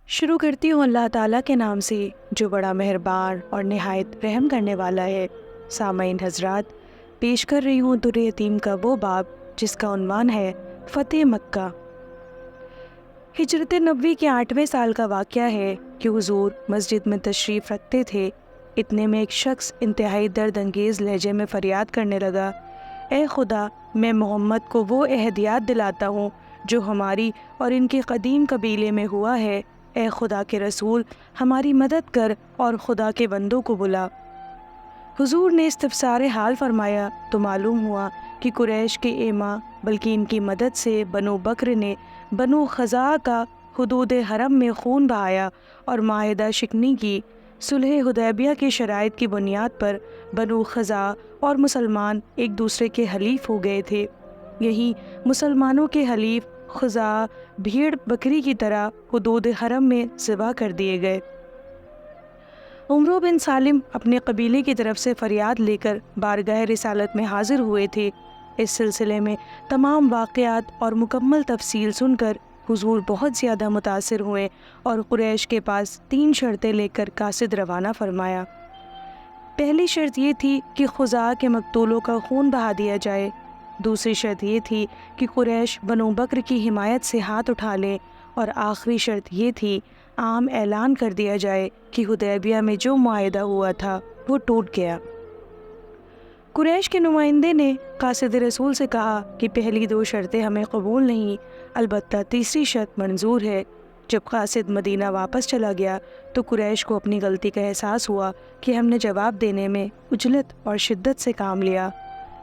شروع کرتی ہوں اللہ تعالیٰ کے نام سے جو بڑا مہربان اور نہایت رحم کرنے والا ہے۔ سامعین حضرات، پیش کر رہی ہوں در یتیم کا وہ باب جس کا عنوان ہے فتح مکہ۔ ہجرت نبوی کے 8ویں سال کا واقعہ ہے کہ حضور مسجد میں تشریف رکھتے تھے۔ اتنے میں ایک شخص انتہائی درد انگیز لہجے میں فریاد کرنے لگا، اے خدا، میں محمد کو وہ عہد یاد دلاتا ہوں جو ہماری اور ان کے قدیم قبیلے میں ہوا ہے۔ اے خدا کے رسول، ہماری مدد کر اور خدا کے بندوں کو بلا۔ حضور نے استفسار حال فرمایا تو معلوم ہوا کہ قریش کے ایما بلکہ ان کی مدد سے بنو بکر نے بنو خزاعہ کا حدود حرم میں خون بہایا اور معاہدہ شکنی کی۔ صلح حدیبیہ کے شرائط کی بنیاد پر بنو خزاعہ اور مسلمان ایک دوسرے کے حلیف ہو گئے تھے۔ یہی مسلمانوں کے حلیف خزاعہ بھیڑ بکری کی طرح حدود حرم میں ذبح کر دیے گئے۔ عمرو بن سالم اپنے قبیلے کی طرف سے فریاد لے کر بارگاہ رسالت میں حاضر ہوئے تھے۔ اس سلسلے میں تمام واقعات اور مکمل تفصیل سن کر حضور بہت زیادہ متاثر ہوئے اور قریش کے پاس 3 شرطیں لے کر قاصد روانہ فرمایا۔ پہلی شرط یہ تھی کہ خزاعہ کے مقتولوں کا خون بہا دیا جائے۔ دوسری شرط یہ تھی کہ قریش بنو بکر کی حمایت سے ہاتھ اٹھا لیں، اور آخری شرط یہ تھی عام اعلان کر دیا جائے کہ حدیبیہ میں جو معاہدہ ہوا تھا وہ ٹوٹ گیا۔ قریش کے نمائندے نے قاصد رسول سے کہا کہ پہلی 2 شرطیں ہمیں قبول نہیں، البتہ تیسری شرط منظور ہے۔ جب قاصد مدینہ واپس چلا گیا تو قریش کو اپنی غلطی کا احساس ہوا کہ ہم نے جواب دینے میں عجلت اور شدت سے کام لیا۔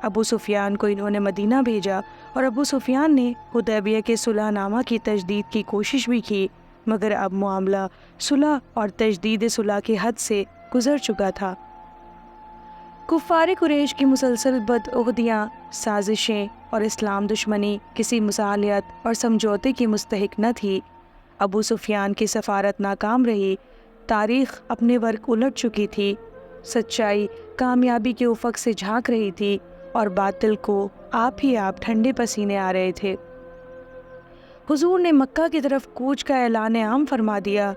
ابو سفیان کو انہوں نے مدینہ بھیجا اور ابو سفیان نے حدیبیہ کے صلح نامہ کی تجدید کی کوشش بھی کی، مگر اب معاملہ صلح اور تجدید صلح کی حد سے گزر چکا تھا۔ کفار قریش کی مسلسل بدعہدیاں، سازشیں اور اسلام دشمنی کسی مصالحت اور سمجھوتے کی مستحق نہ تھی۔ ابو سفیان کی سفارت ناکام رہی، تاریخ اپنے ورق الٹ چکی تھی، سچائی کامیابی کے افق سے جھانک رہی تھی اور باطل کو آپ ہی آپ ٹھنڈے پسینے آ رہے تھے۔ حضور نے مکہ کی طرف کوچ کا اعلان عام فرما دیا۔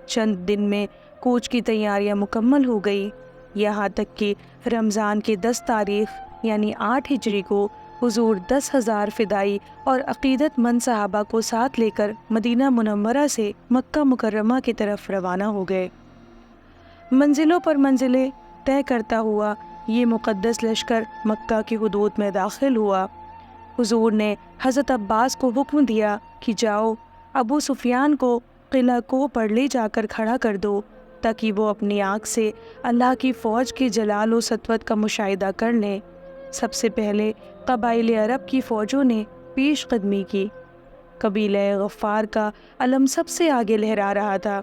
چند دن میں کوچ کی تیاریاں مکمل ہو گئی، یہاں تک کہ رمضان کی 10 تاریخ یعنی 8 ہجری کو حضور 10,000 فدائی اور عقیدت مند صحابہ کو ساتھ لے کر مدینہ منورہ سے مکہ مکرمہ کی طرف روانہ ہو گئے۔ منزلوں پر منزلیں طے کرتا ہوا یہ مقدس لشکر مکہ کی حدود میں داخل ہوا۔ حضور نے حضرت عباس کو حکم دیا کہ جاؤ، ابو سفیان کو قلعہ کو پر لے جا کر کھڑا کر دو تاکہ وہ اپنی آنکھ سے اللہ کی فوج کے جلال و سطوت کا مشاہدہ کر لیں۔ سب سے پہلے قبائل عرب کی فوجوں نے پیش قدمی کی۔ قبیلہ غفار کا علم سب سے آگے لہرا رہا تھا،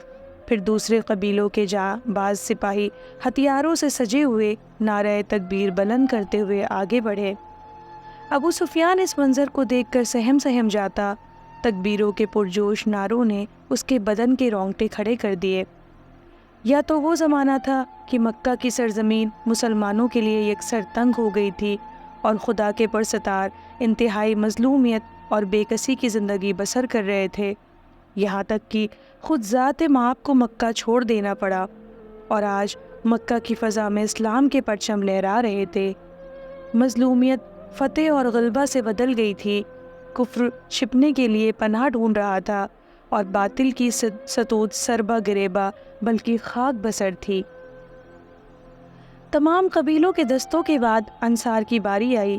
پھر دوسرے قبیلوں کے باز سپاہی ہتھیاروں سے سجے ہوئے نعرہ تکبیر بلند کرتے ہوئے آگے بڑھے۔ ابو سفیان اس منظر کو دیکھ کر سہم سہم جاتا۔ تکبیروں کے پرجوش نعروں نے اس کے بدن کے رونگٹے کھڑے کر دیے۔ یا تو وہ زمانہ تھا کہ مکہ کی سرزمین مسلمانوں کے لیے یکسر تنگ ہو گئی تھی اور خدا کے پرستار انتہائی مظلومیت اور بے کسی کی زندگی بسر کر رہے تھے، یہاں تک کہ خود ذات مآب کو مکہ چھوڑ دینا پڑا، اور آج مکہ کی فضا میں اسلام کے پرچم لہرا رہے تھے۔ مظلومیت فتح اور غلبہ سے بدل گئی تھی، کفر چھپنے کے لیے پناہ ڈھونڈ رہا تھا اور باطل کی ستود سربا گریبا بلکہ خاک بسر تھی۔ تمام قبیلوں کے دستوں کے بعد انصار کی باری آئی۔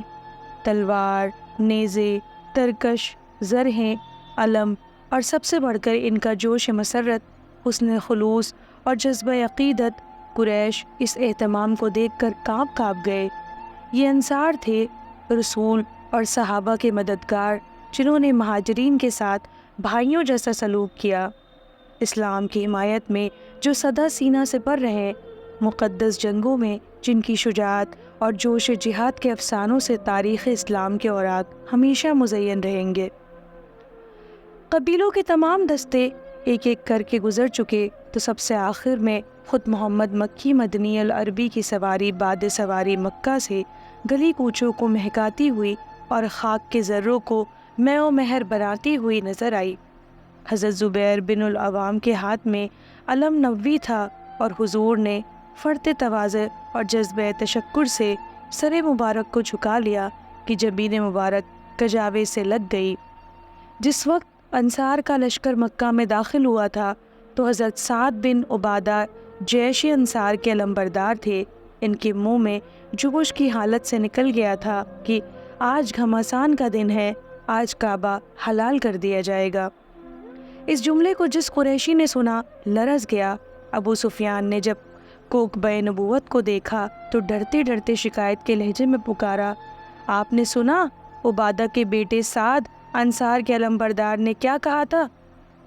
تلوار، نیزے، ترکش، زرہیں، علم اور سب سے بڑھ کر ان کا جوش مسرت، حسن خلوص اور جذبہ عقیدت، قریش اس اہتمام کو دیکھ کر کانپ گئے۔ یہ انصار تھے، رسول اور صحابہ کے مددگار، جنہوں نے مہاجرین کے ساتھ بھائیوں جیسا سلوک کیا، اسلام کی حمایت میں جو سدا سینہ سے پر رہے، مقدس جنگوں میں جن کی شجاعت اور جوش جہاد کے افسانوں سے تاریخ اسلام کے اوراق ہمیشہ مزین رہیں گے۔ قبیلوں کے تمام دستے ایک ایک کر کے گزر چکے تو سب سے آخر میں خود محمد مکی مدنی العربی کی سواری باد سواری مکہ سے گلی کوچوں کو مہکاتی ہوئی اور خاک کے ذروں کو میں و مہر بناتی ہوئی نظر آئی۔ حضرت زبیر بن العوام کے ہاتھ میں علم نبوی تھا اور حضور نے فرط تواضع اور جذبہ تشکر سے سر مبارک کو جھکا لیا کہ جبین مبارک کجاوے سے لگ گئی۔ جس وقت انصار کا لشکر مکہ میں داخل ہوا تھا تو حضرت سعد بن عبادہ جیش انصار کے علمبردار تھے۔ ان کے منہ میں جوش کی حالت سے نکل گیا تھا کہ آج گھمسان کا دن ہے، آج کعبہ حلال کر دیا جائے گا۔ اس جملے کو جس قریشی نے سنا لرز گیا۔ ابو سفیان نے جب کوکبہ نبوت کو دیکھا تو ڈرتے ڈرتے شکایت کے لہجے میں پکارا، آپ نے سنا عبادہ کے بیٹے سعد انصار کے علمبردار نے کیا کہا تھا؟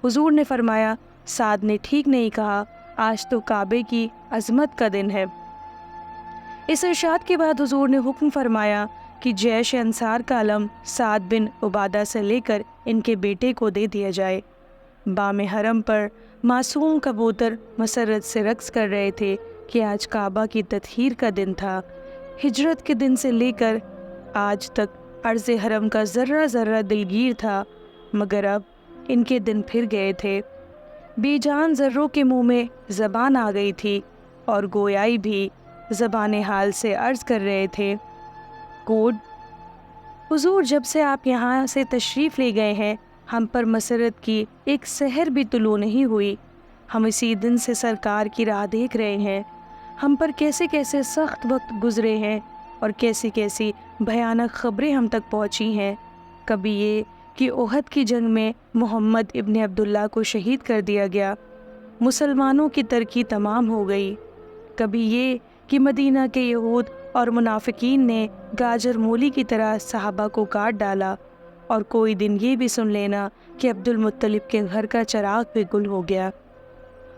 حضور نے فرمایا، سعد نے ٹھیک نہیں کہا، آج تو کعبے کی عظمت کا دن ہے۔ اس ارشاد کے بعد حضور نے حکم فرمایا کہ جیش انصار کا علم سعد بن عبادہ سے لے کر ان کے بیٹے کو دے دیا جائے۔ بام حرم پر معصوم کبوتر مسرت سے رقص کر رہے تھے کہ آج کعبہ کی تطہیر کا دن تھا۔ ہجرت کے دن سے لے کر آج تک عرض حرم کا ذرہ ذرہ دلگیر تھا، مگر اب ان کے دن پھر گئے تھے۔ بے جان ذروں کے منہ میں زبان آ گئی تھی اور گویائی بھی زبان حال سے عرض کر رہے تھے، کوڈ حضور جب سے آپ یہاں سے تشریف لے گئے ہیں ہم پر مسرت کی ایک سحر بھی طلوع نہیں ہوئی۔ ہم اسی دن سے سرکار کی راہ دیکھ رہے ہیں۔ ہم پر کیسے کیسے سخت وقت گزرے ہیں اور کیسی کیسی بھیانک خبریں ہم تک پہنچی ہیں۔ کبھی یہ کہ احد کی جنگ میں محمد ابن عبداللہ کو شہید کر دیا گیا، مسلمانوں کی ترکی تمام ہو گئی۔ کبھی یہ کہ مدینہ کے یہود اور منافقین نے گاجر مولی کی طرح صحابہ کو کاٹ ڈالا، اور کوئی دن یہ بھی سن لینا کہ عبد المطلب کے گھر کا چراغ بھی گل ہو گیا۔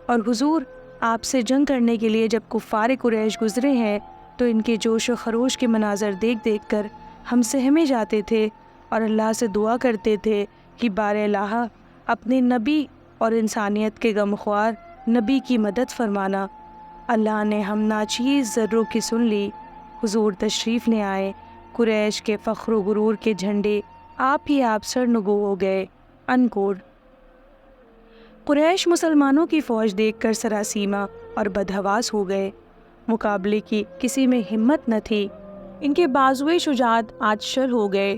اور حضور آپ سے جنگ کرنے کے لیے جب کفار قریش گزرے ہیں تو ان کے جوش و خروش کے مناظر دیکھ دیکھ کر ہم سہمے جاتے تھے اور اللہ سے دعا کرتے تھے کہ بار الہ اپنے نبی اور انسانیت کے غمخوار نبی کی مدد فرمانا۔ اللہ نے ہم ناچیز ذروں کی سن لی۔ حضور تشریف لے آئے، قریش کے فخر و غرور کے جھنڈے آپ ہی آپ سرنگو ہو گئے۔ انکوڈ قریش مسلمانوں کی فوج دیکھ کر سراسیمہ اور بدحواس ہو گئے۔ مقابلے کی کسی میں ہمت نہ تھی۔ ان کے بازوئے شجاعت آج شر ہو گئے۔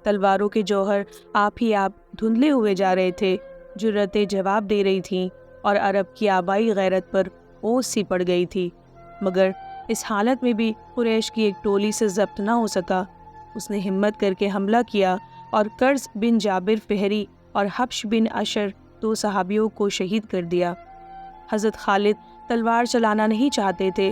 تلواروں کے جوہر آپ ہی آپ دھندلے ہوئے جا رہے تھے۔ جرأتیں جواب دے رہی تھیں اور عرب کی آبائی غیرت پر اوس سی پڑ گئی تھی، مگر اس حالت میں بھی قریش کی ایک ٹولی سے ضبط نہ ہو سکا۔ اس نے ہمت کر کے حملہ کیا اور قرظ بن جابر فہری اور حبش بن اشر 2 صحابیوں کو شہید کر دیا۔ حضرت خالد تلوار چلانا نہیں چاہتے تھے۔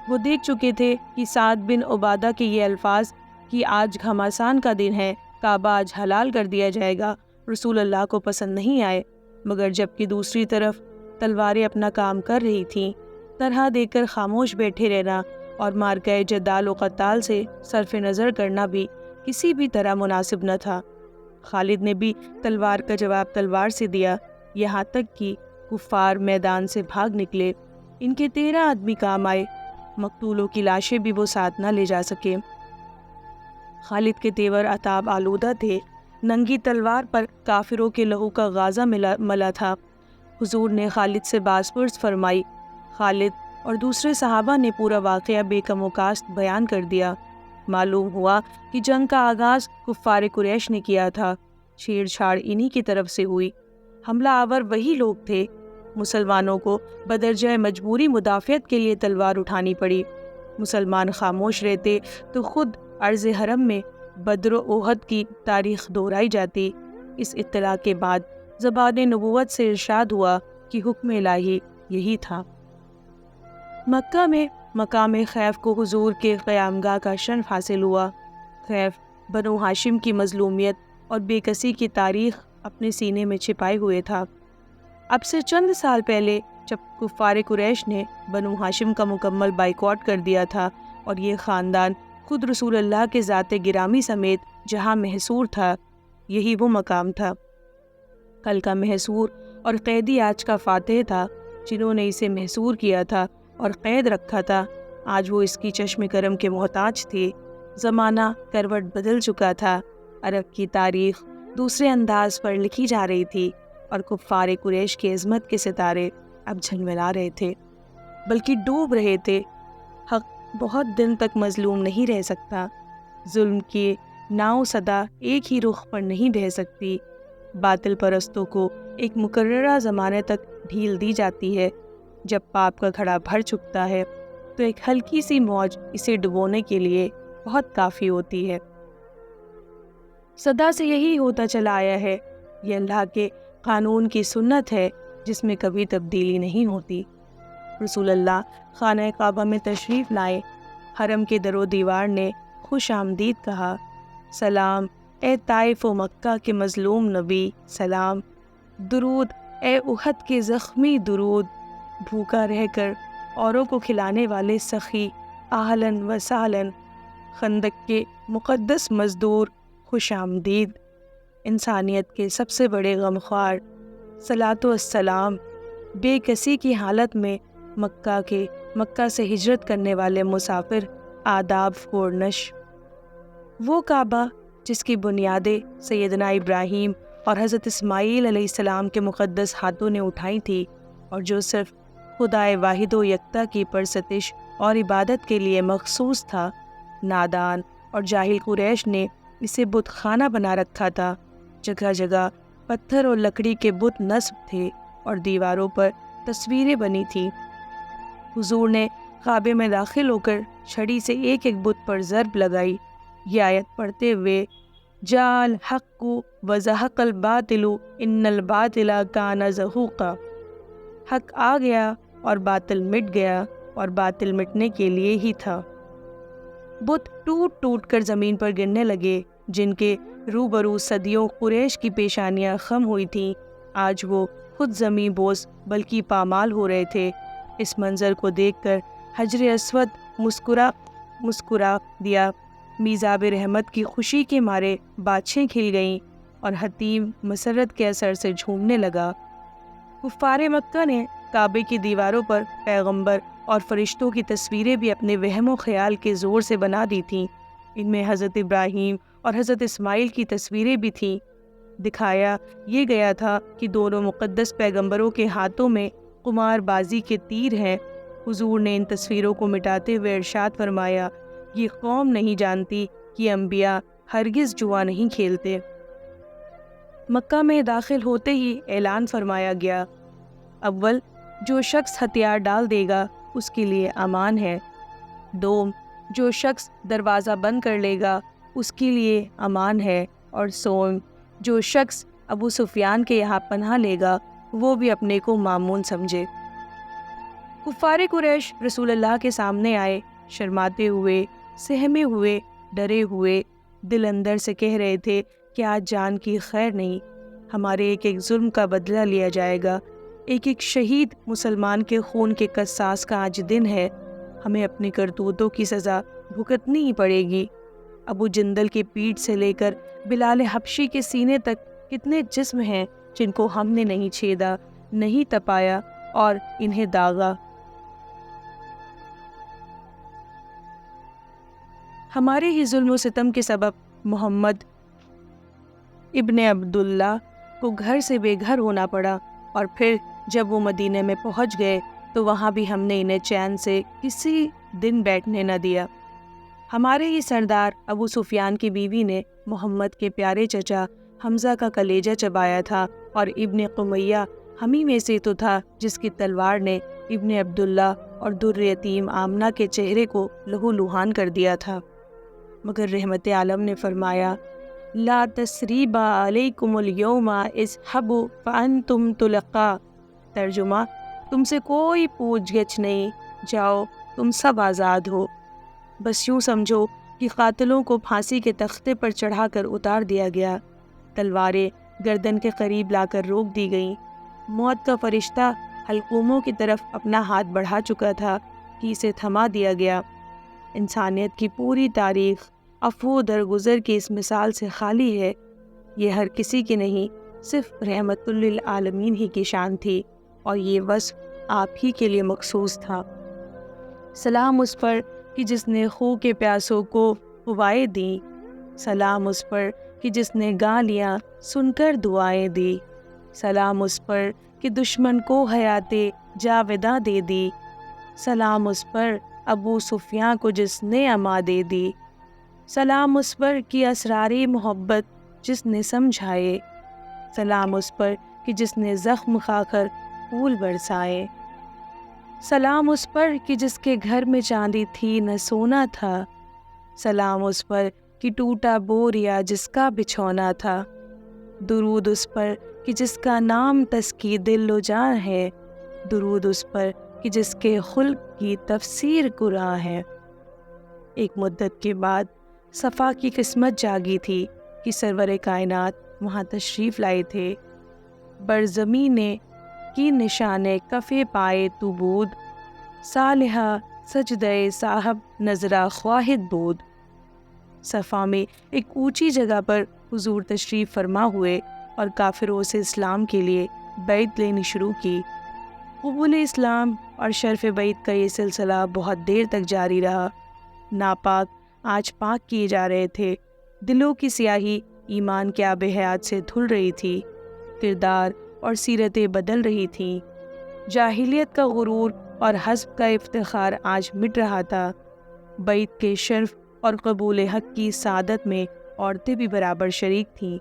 وہ دیکھ چکے تھے کہ سعد بن عبادہ کے یہ الفاظ کہ آج گھمسان کا دن ہے، کعبہ آج حلال کر دیا جائے گا، رسول اللہ کو پسند نہیں آئے، مگر جبکہ دوسری طرف تلواریں اپنا کام کر رہی تھیں۔ طرح دے کر خاموش بیٹھے رہنا اور مارکہ جدال و قتال سے صرف نظر کرنا بھی کسی بھی طرح مناسب نہ تھا۔ خالد نے بھی تلوار کا جواب تلوار سے دیا، یہاں تک کہ کفار میدان سے بھاگ نکلے۔ ان کے 13 آدمی کام آئے، مقتولوں کی لاشیں بھی وہ ساتھ نہ لے جا سکے۔ خالد کے تیور عتاب آلودہ تھے، ننگی تلوار پر کافروں کے لہو کا غازہ ملا تھا۔ حضور نے خالد سے باز پرس فرمائی۔ خالد اور دوسرے صحابہ نے پورا واقعہ بے کم و کاست بیان کر دیا۔ معلوم ہوا کہ جنگ کا آغاز کفار قریش نے کیا تھا، چھیڑ چھاڑ انہی کی طرف سے ہوئی، حملہ آور وہی لوگ تھے۔ مسلمانوں کو بدرجہ مجبوری مدافعت کے لیے تلوار اٹھانی پڑی۔ مسلمان خاموش رہتے تو خود عرض حرم میں بدر و احد کی تاریخ دہرائی جاتی۔ اس اطلاع کے بعد زبان نبوت سے ارشاد ہوا کہ حکم الہی یہی تھا۔ مکہ میں مقام خیف کو حضور کے قیامگاہ کا شرف حاصل ہوا۔ خیف بنو ہاشم کی مظلومیت اور بے کسی کی تاریخ اپنے سینے میں چھپائے ہوئے تھا۔ اب سے چند سال پہلے جب کفار قریش نے بنو ہاشم کا مکمل بائیکاٹ کر دیا تھا اور یہ خاندان خود رسول اللہ کے ذات گرامی سمیت جہاں محصور تھا، یہی وہ مقام تھا۔ کل کا محصور اور قیدی آج کا فاتح تھا۔ جنہوں نے اسے محصور کیا تھا اور قید رکھا تھا، آج وہ اس کی چشم کرم کے محتاج تھے۔ زمانہ کروٹ بدل چکا تھا، عرب کی تاریخ دوسرے انداز پر لکھی جا رہی تھی۔ اور کفار قریش کی عظمت کے ستارے اب جھلملا رہے تھے، بلکہ ڈوب رہے تھے۔ حق بہت دن تک مظلوم نہیں رہ سکتا، ظلم کی ناؤ صدا ایک ہی رخ پر نہیں بہہ سکتی۔ باطل پرستوں کو ایک مقررہ زمانے تک ڈھیل دی جاتی ہے۔ جب پاپ کا گھڑا بھر چکتا ہے تو ایک ہلکی سی موج اسے ڈبونے کے لیے بہت کافی ہوتی ہے۔ صدا سے یہی ہوتا چلا آیا ہے، یہ اللہ کے قانون کی سنت ہے جس میں کبھی تبدیلی نہیں ہوتی۔ رسول اللہ خانہ کعبہ میں تشریف لائے، حرم کے در و دیوار نے خوش آمدید کہا، سلام اے طائف و مکہ کے مظلوم نبی، سلام، درود اے احد کے زخمی، درود، بھوکا رہ کر اوروں کو کھلانے والے سخی، اہلاً و سہلاً، خندق کے مقدس مزدور، خوش آمدید، انسانیت کے سب سے بڑے غمخوار، صلاۃ والسلام، بے کسی کی حالت میں مکہ سے ہجرت کرنے والے مسافر، آداب پرنش، وہ کعبہ جس کی بنیادیں سیدنا ابراہیم اور حضرت اسماعیل علیہ السلام کے مقدس ہاتھوں نے اٹھائی تھی، اور جو صرف خدائے واحد و یکتا کی پرستش اور عبادت کے لیے مخصوص تھا، نادان اور جاہل قریش نے اسے بت خانہ بنا رکھا تھا۔ جگہ جگہ پتھر اور لکڑی کے بت نصب تھے اور دیواروں پر تصویریں بنی تھیں۔ حضور نے کعبے میں داخل ہو کر چھڑی سے ایک ایک بت پر ضرب لگائی، یہ آیت پڑھتے ہوئے، جاء الحق وزہق الباطل ان الباطل کان زہوقا، حق آ گیا اور باطل مٹ گیا، اور باطل مٹنے کے لیے ہی تھا۔ بت ٹوٹ ٹوٹ کر زمین پر گرنے لگے، جن کے روبرو صدیوں قریش کی پیشانیاں خم ہوئی تھیں، آج وہ خود زمیں بوس بلکہ پامال ہو رہے تھے۔ اس منظر کو دیکھ کر حجر اسود مسکرا دیا، میزاب رحمت کی خوشی کے مارے باتشیں کھل گئیں، اور حتیم مسرت کے اثر سے جھومنے لگا۔ کفار مکہ نے کعبے کی دیواروں پر پیغمبر اور فرشتوں کی تصویریں بھی اپنے وہم و خیال کے زور سے بنا دی تھیں۔ ان میں حضرت ابراہیم اور حضرت اسماعیل کی تصویریں بھی تھیں۔ دکھایا یہ گیا تھا کہ دونوں مقدس پیغمبروں کے ہاتھوں میں قمار بازی کے تیر ہیں۔ حضور نے ان تصویروں کو مٹاتے ہوئے ارشاد فرمایا، یہ قوم نہیں جانتی کہ انبیاء ہرگز جوا نہیں کھیلتے۔ مکہ میں داخل ہوتے ہی اعلان فرمایا گیا، اول جو شخص ہتھیار ڈال دے گا اس کے لیے امان ہے، دوم جو شخص دروازہ بند کر لے گا اس کے لیے امان ہے، اور سوم جو شخص ابو سفیان کے یہاں پناہ لے گا وہ بھی اپنے کو مامون سمجھے۔ کفار قریش رسول اللہ کے سامنے آئے، شرماتے ہوئے، سہمے ہوئے، ڈرے ہوئے، دل اندر سے کہہ رہے تھے کہ آج جان کی خیر نہیں، ہمارے ایک ایک ظلم کا بدلہ لیا جائے گا، ایک ایک شہید مسلمان کے خون کے قصاص کا آج دن ہے، ہمیں اپنی کرتوتوں کی سزا بھگتنی ہی پڑے گی۔ ابو جندل کی پیٹھ سے لے کر بلال حبشی کے سینے تک کتنے جسم ہیں جن کو ہم نے نہیں چھیدا، نہیں تپایا اور انہیں داغا۔ ہمارے ہی ظلم و ستم کے سبب محمد ابن عبداللہ کو گھر سے بے گھر ہونا پڑا، اور پھر جب وہ مدینے میں پہنچ گئے تو وہاں بھی ہم نے انہیں چین سے کسی دن بیٹھنے نہ دیا۔ ہمارے ہی سردار ابو سفیان کی بیوی نے محمد کے پیارے چچا حمزہ کا کلیجہ چبایا تھا، اور ابن قمیہ ہمیں میں سے تو تھا جس کی تلوار نے ابن عبداللہ اور در یتیم آمنہ کے چہرے کو لہو لہان کر دیا تھا، مگر رحمت عالم نے فرمایا، لا تثریب علیکم اليوم اذهبوا فانتم طلقاء، ترجمہ، تم سے کوئی پوچھ گچھ نہیں، جاؤ تم سب آزاد ہو۔ بس یوں سمجھو کہ قاتلوں کو پھانسی کے تختے پر چڑھا کر اتار دیا گیا، تلواریں گردن کے قریب لا کر روک دی گئیں، موت کا فرشتہ حلقوموں کی طرف اپنا ہاتھ بڑھا چکا تھا کہ اسے تھما دیا گیا۔ انسانیت کی پوری تاریخ عفو درگزر کی اس مثال سے خالی ہے، یہ ہر کسی کی نہیں، صرف رحمت للعالمین ہی کی شان تھی، اور یہ وصف آپ ہی کے لیے مخصوص تھا۔ سلام اس پر کہ جس نے خوں کے پیاسوں کو ہوائیں دیں، سلام اس پر کہ جس نے گالیاں سن کر دعائیں دی، سلام اس پر کہ دشمن کو حیات جاوداں دے دی، سلام اس پر ابو سفیاں کو جس نے اما دے دی، سلام اس پر کہ اسرار محبت جس نے سمجھائے، سلام اس پر کہ جس نے زخم کھا کر پھول برسائے، سلام اس پر کہ جس کے گھر میں چاندی تھی نہ سونا تھا، سلام اس پر کہ ٹوٹا بوریا جس کا بچھونا تھا، درود اس پر کہ جس کا نام تزکی دل و جان ہے، درود اس پر کہ جس کے خلق کی تفسیر قرآن ہے۔ ایک مدت کے بعد صفا کی قسمت جاگی تھی کہ سرور کائنات وہاں تشریف لائے تھے۔ برزمین کی نشانے کفے پائے تو بود، صالحہ سجدے صاحب نظرہ خواہد بود۔ صفا میں ایک اونچی جگہ پر حضور تشریف فرما ہوئے اور کافروں سے اسلام کے لیے بیعت لینی شروع کی۔ قبول اسلام اور شرف بیعت کا یہ سلسلہ بہت دیر تک جاری رہا۔ ناپاک آج پاک کیے جا رہے تھے، دلوں کی سیاہی ایمان کے آب حیات سے دھل رہی تھی، کردار اور سیرتیں بدل رہی تھیں، جاہلیت کا غرور اور حسب کا افتخار آج مٹ رہا تھا۔ بیعت کے شرف اور قبول حق کی سعادت میں عورتیں بھی برابر شریک تھیں۔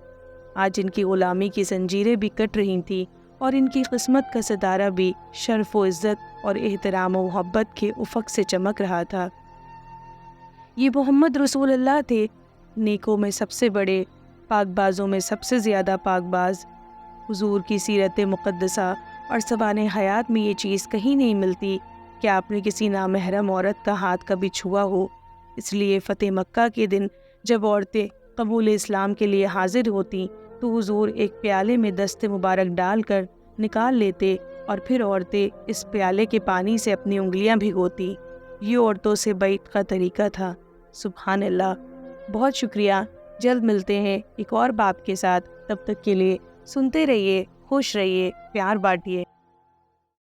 آج ان کی غلامی کی زنجیریں بھی کٹ رہی تھیں اور ان کی قسمت کا ستارہ بھی شرف و عزت اور احترام و محبت کے افق سے چمک رہا تھا۔ یہ محمد رسول اللہ تھے، نیکوں میں سب سے بڑے، پاک بازوں میں سب سے زیادہ پاک باز۔ حضور کی سیرت مقدسہ اور سوانح حیات میں یہ چیز کہیں نہیں ملتی کہ آپ نے کسی نامحرم عورت کا ہاتھ کبھی چھوا ہو۔ اس لیے فتح مکہ کے دن جب عورتیں قبول اسلام کے لیے حاضر ہوتیں تو حضور ایک پیالے میں دست مبارک ڈال کر نکال لیتے اور پھر عورتیں اس پیالے کے پانی سے اپنی انگلیاں بھگوتی۔ یہ عورتوں سے بیعت کا طریقہ تھا۔ سبحان اللہ۔ بہت شکریہ، جلد ملتے ہیں ایک اور باب کے ساتھ، تب تک کے لیے سنتے رہیے، خوش رہیے، پیار بانٹیے۔